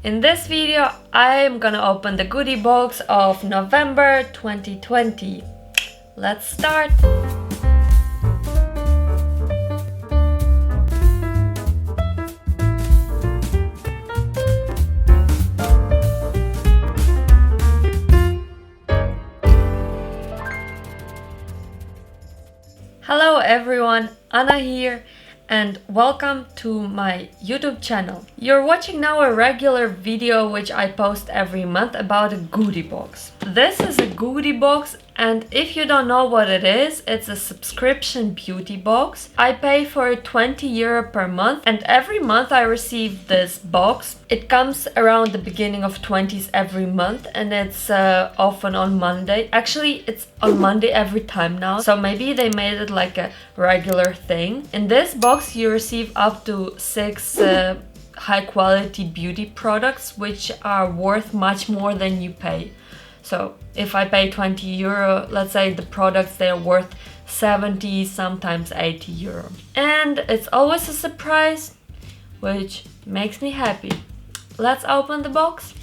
In this video, I am gonna open the goodie box of November 2020. Let's start! Hello everyone, Anna here and welcome to my YouTube channel. You're watching now a regular video which I post every month about a goodie box. This is a goodie box, and if you don't know what it is, it's a subscription beauty box. I pay for it €20 per month, and every month I receive this box. It comes around the beginning of 20s every month, and it's often on Monday. Actually, it's on Monday every time now, so maybe they made it like a regular thing. In this box you receive up to 6 high quality beauty products which are worth much more than you pay. So if I pay €20, let's say the products, they are worth 70, sometimes €80. And it's always a surprise, which makes me happy. Let's open the box.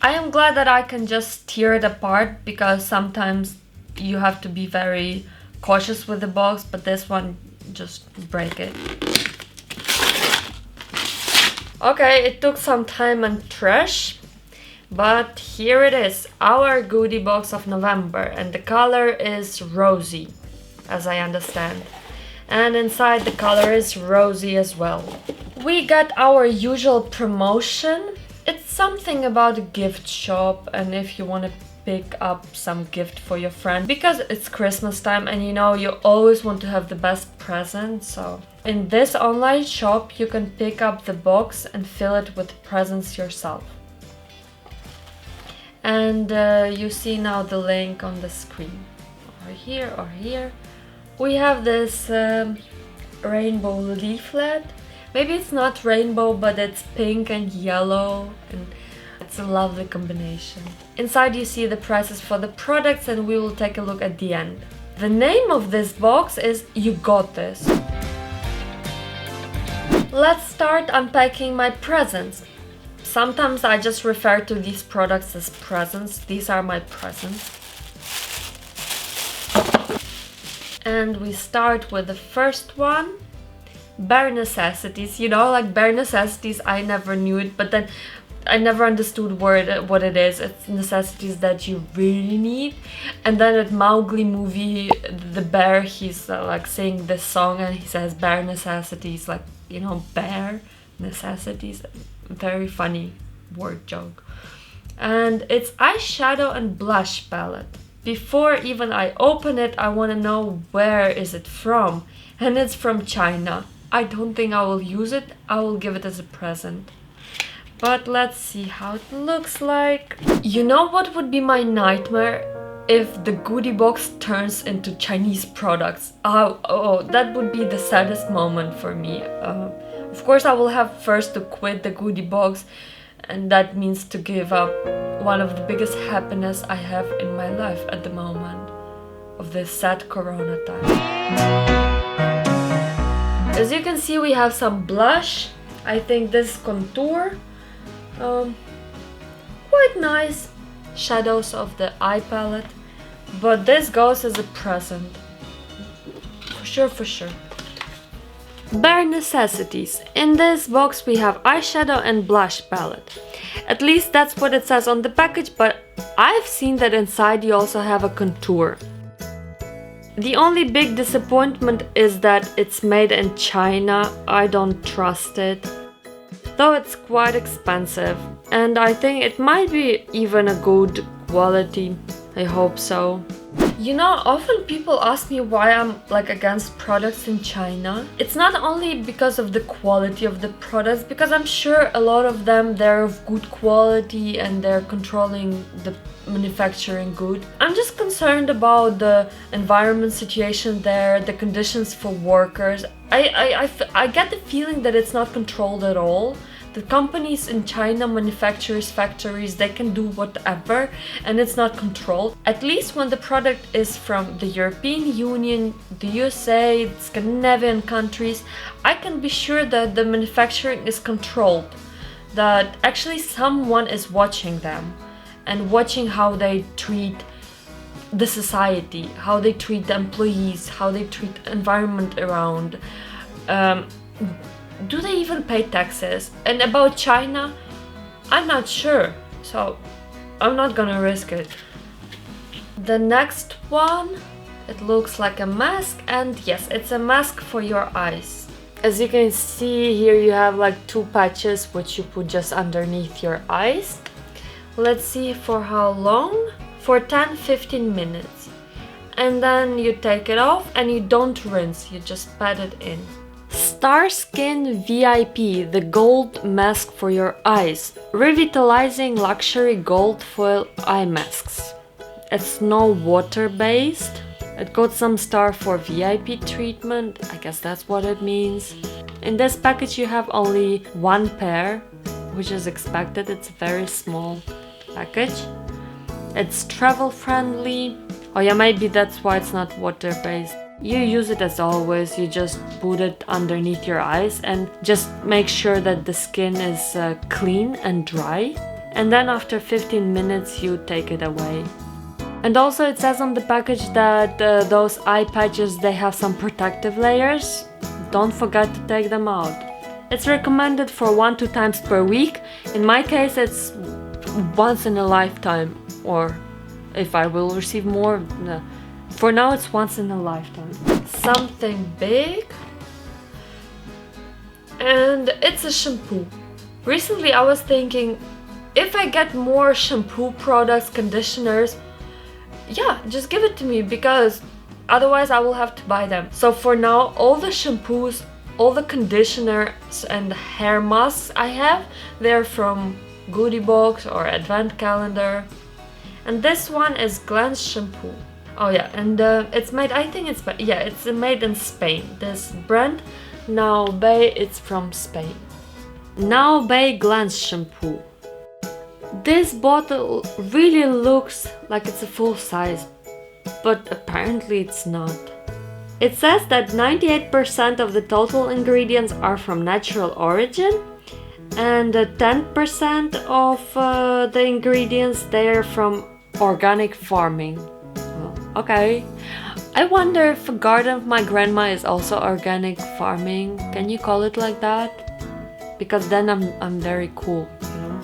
I am glad that I can just tear it apart, because sometimes you have to be very cautious with the box, but this one, just break it. Okay, it took some time and trash, but here it is, our goodie box of November, and the color is rosy, as I understand. And inside the color is rosy as well. We got our usual promotion. It's something about a gift shop, and if you want to pick up some gift for your friend, because it's Christmas time and you know you always want to have the best present. So in this online shop you can pick up the box and fill it with presents yourself. And you see now the link on the screen, or here. We have this rainbow leaflet. Maybe it's not rainbow, but it's pink and yellow, and it's a lovely combination. Inside you see the prices for the products, and we will take a look at the end. The name of this box is You Got This. Let's start unpacking my presents. Sometimes I just refer to these products as presents. These are my presents. And we start with the first one. Bare necessities. You know, like bare necessities, I never knew it, but then I never understood what it is. It's necessities that you really need. And then at Mowgli movie, the bear, he's like singing this song and he says bare necessities, like, you know, bare necessities. Very funny word joke. And it's eyeshadow and blush palette. Before even I open it, I want to know where is it from. And it's from China. I don't think I will use it. I will give it as a present. But let's see how it looks like. You know what would be my nightmare? If the goodie box turns into Chinese products. Oh, that would be the saddest moment for me. Of course, I will have first to quit the goodie box, and that means to give up one of the biggest happiness I have in my life at the moment of this sad corona time. As you can see, we have some blush. I think this contour. Quite nice shadows of the eye palette, but this goes as a present. For sure. Bare necessities. In this box we have eyeshadow and blush palette. At least that's what it says on the package, but I've seen that inside you also have a contour. The only big disappointment is that it's made in China. I don't trust it, though it's quite expensive, and I think it might be even a good quality. I hope so. You know, often people ask me why I'm like against products in China. It's not only because of the quality of the products, because I'm sure a lot of them, they're of good quality and they're controlling the manufacturing good. I'm just concerned about the environment situation there, the conditions for workers. I get the feeling that it's not controlled at all. The companies in China, manufacturers, factories, they can do whatever and it's not controlled. At least when the product is from the European Union, the USA, Scandinavian countries, I can be sure that the manufacturing is controlled. that actually someone is watching them and watching how they treat the society, how they treat the employees, how they treat the environment around. Do they even pay taxes? And about China, I'm not sure, so I'm not gonna risk it. The next one, it looks like a mask, and yes, it's a mask for your eyes. As you can see here, you have like two patches which you put just underneath your eyes. Let's see for how long. For 10-15 minutes. And then you take it off and you don't rinse, you just pat it in. Star Skin VIP, the gold mask for your eyes. Revitalizing luxury gold foil eye masks. It's no water based. It got some star for VIP treatment, I guess that's what it means. In this package you have only one pair, which is expected, it's a very small package. It's travel friendly. Oh yeah, maybe that's why it's not water based. You use it as always, you just put it underneath your eyes and just make sure that the skin is clean and dry. And then after 15 minutes you take it away. And also it says on the package that those eye patches, they have some protective layers. Don't forget to take them out. It's recommended for 1-2 times per week. In my case it's once in a lifetime, or if I will receive more, no. For now it's once in a lifetime. Something big, and it's a shampoo. Recently I was thinking, if I get more shampoo products, conditioners, yeah, just give it to me, because otherwise I will have to buy them. So for now, all the shampoos, all the conditioners and hair masks I have, they're from Goodie Box or Advent Calendar. And this one is Glance shampoo. Oh yeah, and it's made, I think it's made in Spain. This brand, Now Bay, it's from Spain. Now Bay Glance shampoo. This bottle really looks like it's a full size, but apparently it's not. It says that 98% of the total ingredients are from natural origin, and 10% of the ingredients, they're from organic farming. Well, okay. I wonder if a garden of my grandma is also organic farming. Can you call it like that? Because then I'm very cool, you know,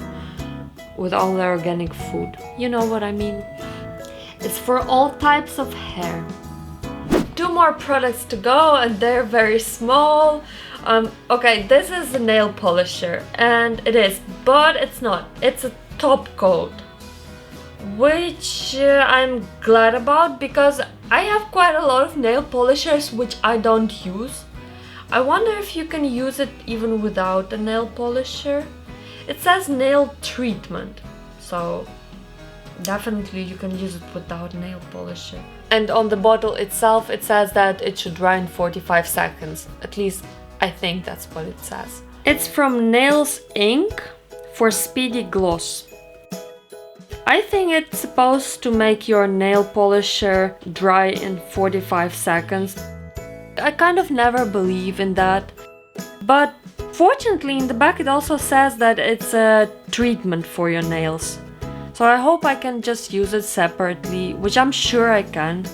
with all the organic food. You know what I mean? It's for all types of hair. 2 more products to go, and they're very small. Okay, this is a nail polisher, and it is, but it's not. It's a top coat, which I'm glad about, because I have quite a lot of nail polishers which I don't use. I wonder if you can use it even without a nail polisher. It says nail treatment, so definitely you can use it without nail polisher. And on the bottle itself it says that it should dry in 45 seconds. At least I think that's what it says. It's from Nails Inc. for Speedy Gloss. I think it's supposed to make your nail polisher dry in 45 seconds. I kind of never believe in that. But fortunately in the back it also says that it's a treatment for your nails. So I hope I can just use it separately, which I'm sure I can.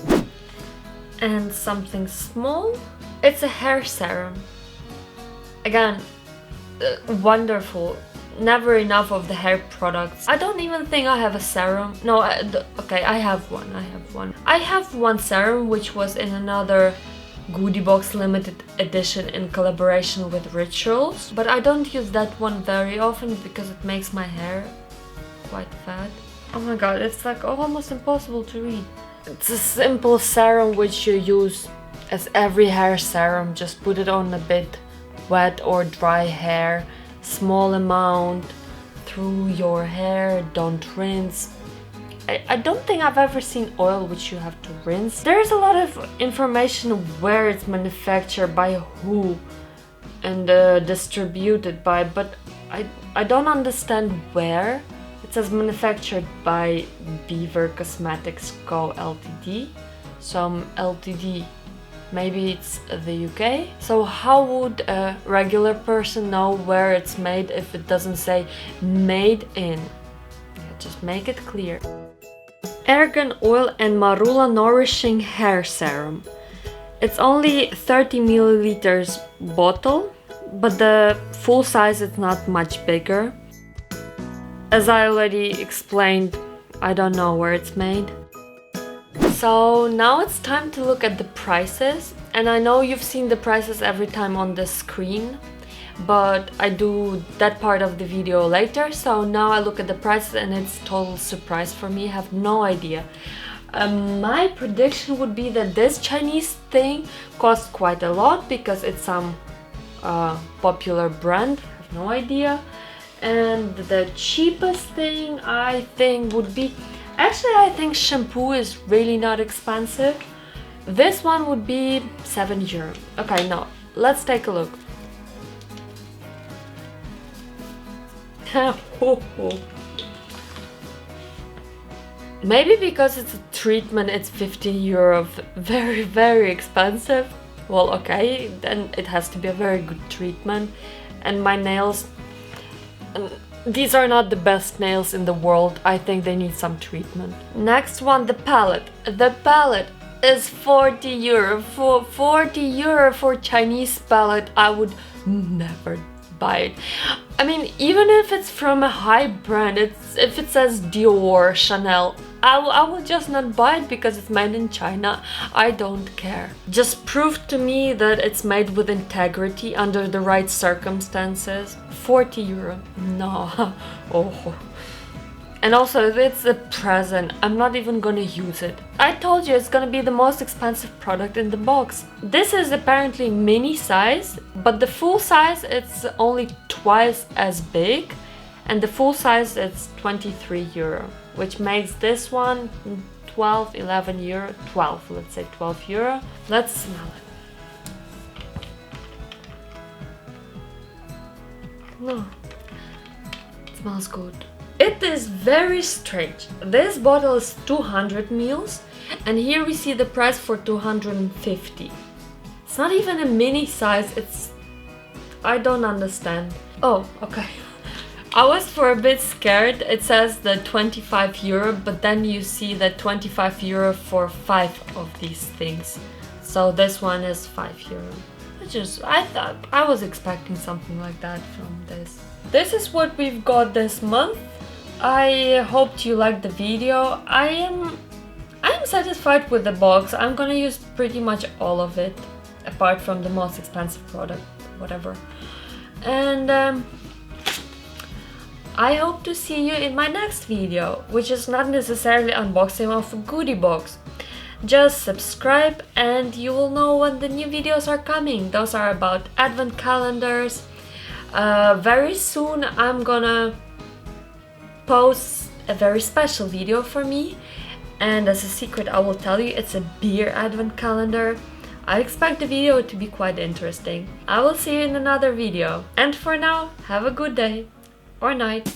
And something small. It's a hair serum. Again, wonderful. Never enough of the hair products. I don't even think I have a serum. No, okay, I have one. I have one serum which was in another Goodie Box limited edition in collaboration with Rituals. But I don't use that one very often because it makes my hair quite fat. Oh my god, it's like almost impossible to read. It's a simple serum which you use as every hair serum. Just put it on a bit wet or dry hair, small amount through your hair, don't rinse. I don't think I've ever seen oil which you have to rinse. There's a lot of information where it's manufactured, by who, and distributed by, but I don't understand where. It says manufactured by Beaver Cosmetics Co. Ltd. Some Ltd Maybe it's the UK. So how would a regular person know where it's made if it doesn't say made in? Yeah, just make it clear. Argan Oil and Marula Nourishing Hair Serum. It's only 30 milliliters bottle, but the full size is not much bigger. As I already explained, I don't know where it's made. So now it's time to look at the prices, and I know you've seen the prices every time on the screen, but I do that part of the video later. So now I look at the prices and it's total surprise for me. I have no idea. My prediction would be that this Chinese thing costs quite a lot because it's some popular brand. I have no idea. And the cheapest thing I think would be, actually I think shampoo is really not expensive. This one would be €7. Okay, no, let's take a look. Maybe because it's a treatment it's €15. Very, very expensive. Well, okay, then it has to be a very good treatment. And my nails, these are not the best nails in the world. I think they need some treatment. Next one, the palette. The palette is €40. For €40 for Chinese palette, I would never buy it. I mean, even if it's from a high brand, if it says Dior, Chanel, I will just not buy it because it's made in China. I don't care. Just prove to me that it's made with integrity under the right circumstances. €40. No. Oh. And also, if it's a present, I'm not even gonna use it. I told you it's gonna be the most expensive product in the box. This is apparently mini size, but the full size it's only twice as big, and the full size it's €23, which makes this one 12, 11 euro, 12, let's say €12. Let's smell it. No, it smells good. It is very strange. This bottle is 200 ml, and here we see the price for 250. It's not even a mini size, it's... I don't understand. Oh, okay. I was for a bit scared. It says the €25, but then you see that €25 for 5 of these things. So this one is €5. I was expecting something like that from this. This is what we've got this month. I hoped you liked the video. I am satisfied with the box. I'm gonna use pretty much all of it, apart from the most expensive product, whatever. And I hope to see you in my next video, which is not necessarily unboxing of a goodie box. Just subscribe and you will know when the new videos are coming. Those are about advent calendars. Very soon I'm gonna post a very special video for me, and as a secret I will tell you it's a beer advent calendar. I expect the video to be quite interesting. I will see you in another video, and for now, have a good day or night.